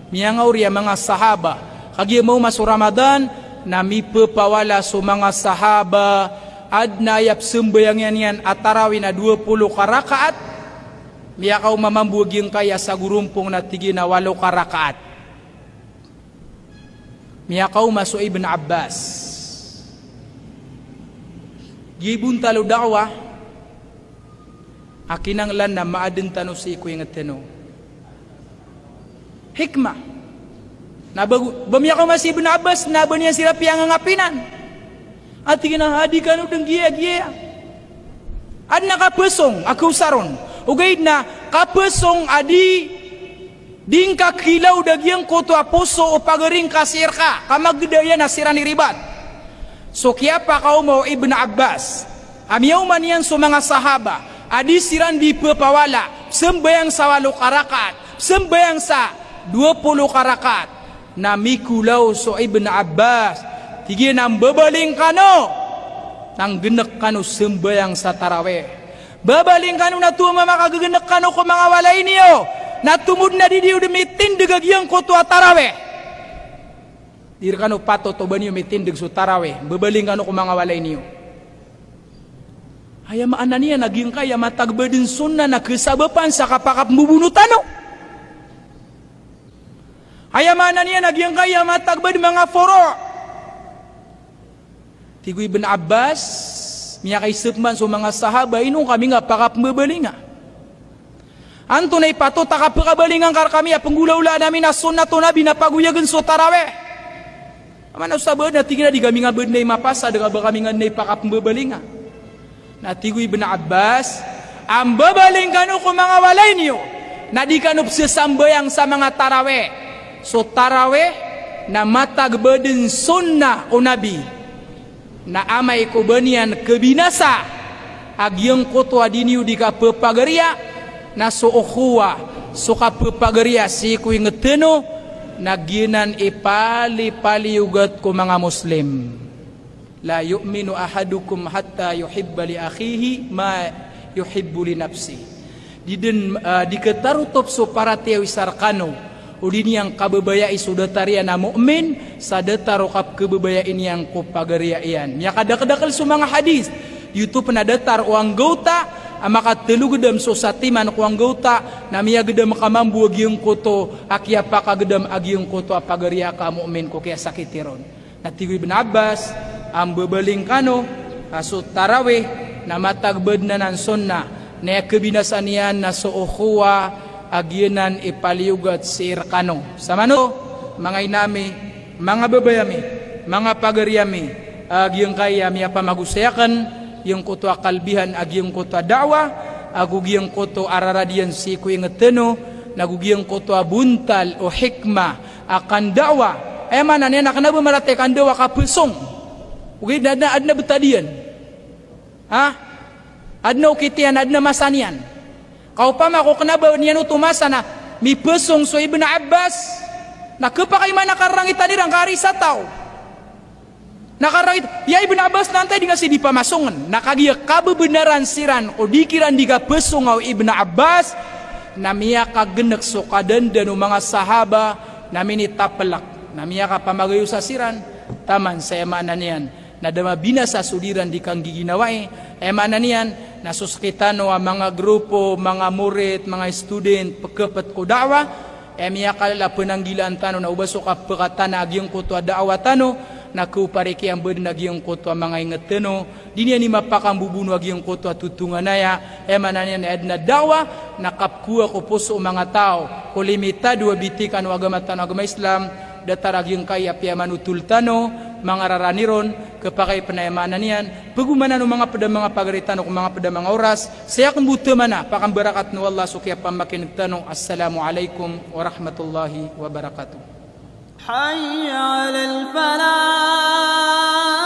miyangaurya mga sahaba kagi mo masu Ramadan na mipapawala so mga sahaba ad nayap sembayang yan atarawi na 20 karakaat miyakaw mamambu gi kaya sa gurumpong natigi na 8 karakaat miyakaw masu Ibn Abbas gibun talo dakwah akinang lan na maadin tano si iko yung tano hikmah na bamiya ko mas Ibn Abbas na ba niya sila piyang ngapinan at ginahadi ka no deng giya ad nakapesong ako saron ugay na kapesong adi ding kakilaw dagyang koto aposo o pagaring kasir ka kamagdaya na sira ni ribat. So kaya pa kau mo Ibn Abbas amiyaw man yan so mga sahaba adi siran di pepawala sembayang sa 8 karakaat sembayang sa 20 karakaat na mikulaw so Ibn Abbas tigin ang babaling kano nang genek kano sembayang sa tarawih babaling kano na tuwa makagagenek kano ko mga walay niyo natumud na di demi tindig agyang kutua taraweh. Dir kanu pato to banyo mitindig su taraweh, bebaling kanu ko mga walay niyo. Haya maana niya naging kaya matagbedin sunnah na kesabapan sa kapakap mubunutan no. Haya maana niya naging kaya matagbed mga foro. Tigu Ibn Abbas niya kay sepman so mga sahaba inong kami nga pakap bebalinga. Anto na ipato takapakabalingan kar kami penggula-ula namin na sunnah to nabi na paguyagan so taraweh. Amana usabad na tingin na di kami nga bed na mapasa dengan kami nga na pakap bebalinga. Natigoy Ibn Abbas, ang babaling kanu ko mga walay niyo, na di kanup sesambayang sa mga taraweh. So taraweh, na matagbedin sunnah o nabi, na amay ko banian kebinasa, agyang kutwa diniyo di ka pepagaria, na so ukhuwa, so ka pepagaria si kuy ngeteno, na ginan ipali-paliugat ko mga Muslim. La yu'minu ahadukum hatta yuhibba li akhihi ma yuhibbu li nafsi. Di ketarutop so para tiawi sarkano udin yang kabebayai sudah tarian na mu'min sadeta rokap kebebayain yang kupagarian. Ya kada-kadakal so mga hadis YouTube na datar uang gauta maka telu gedam so satiman uang gauta namia gedam kamambu agyang koto akia pakagedam agyang koto apagaria ka mu'min ko kaya sakitiron. Natigoy Ibn Abbas ang bebaling kano asut tarawih na matagbed na ng sunnah na kebinasan yan na so ukhuwa agyenan ipaliugat si irkano. Sama no, mga inami, mga babayami, mga pagaryami, agyang kaya miya pamagusayakan, yung kuto akalbihan, agyang kuto da'wa, agugyang kuto araradian si kuingeteno, nagugyang kuto buntal o hikmah akan da'wa. Mana niya nakanaba malatekan dawa kapusong. Okay, adna betadian. Ha? Adna ukitian, adna masanian. Kau pa mako kanaba niyan utumasa na mi pesong so Ibn Abbas. Nakapakay man nakarangit tadirang karisa tao. Nakarangit, ya Ibn Abbas nanti di ngasi di pamasongan. Nakagiya kabebenaran siran o dikiran di ka pesong au Ibn Abbas namiya kagenek so kadan dan mga sahaba namini tapelak. Namiya ka pamagayo sa siran taman saya mana niyan na dama binasa sudiran di kang giginawai mana niyan nasuskitan wa mga grupo mga murid mga student pekepet ko dawa miya kalala penanggilan tano na ubaso ka pekatan agyang kuto dawa tano na kupariki ang bed nagyang kuto mga ingeteno dinya ni mapakang bubuno agyang kuto tutunganaya mana niyan edna dawa nakapkuha ko puso mga tao ko limitado bitikan wa agama tano agama Islam datar agyang kaya pia manutul tano mga raraniron kepakai penayamanan niyan pagumana no mga pada mga pagaritan o mga pada mga oras saya kung buta mana pakang barakat no Allah sukya pamakin tanong assalamu alaikum warahmatullahi wabarakatuh. Hayya 'alal falah.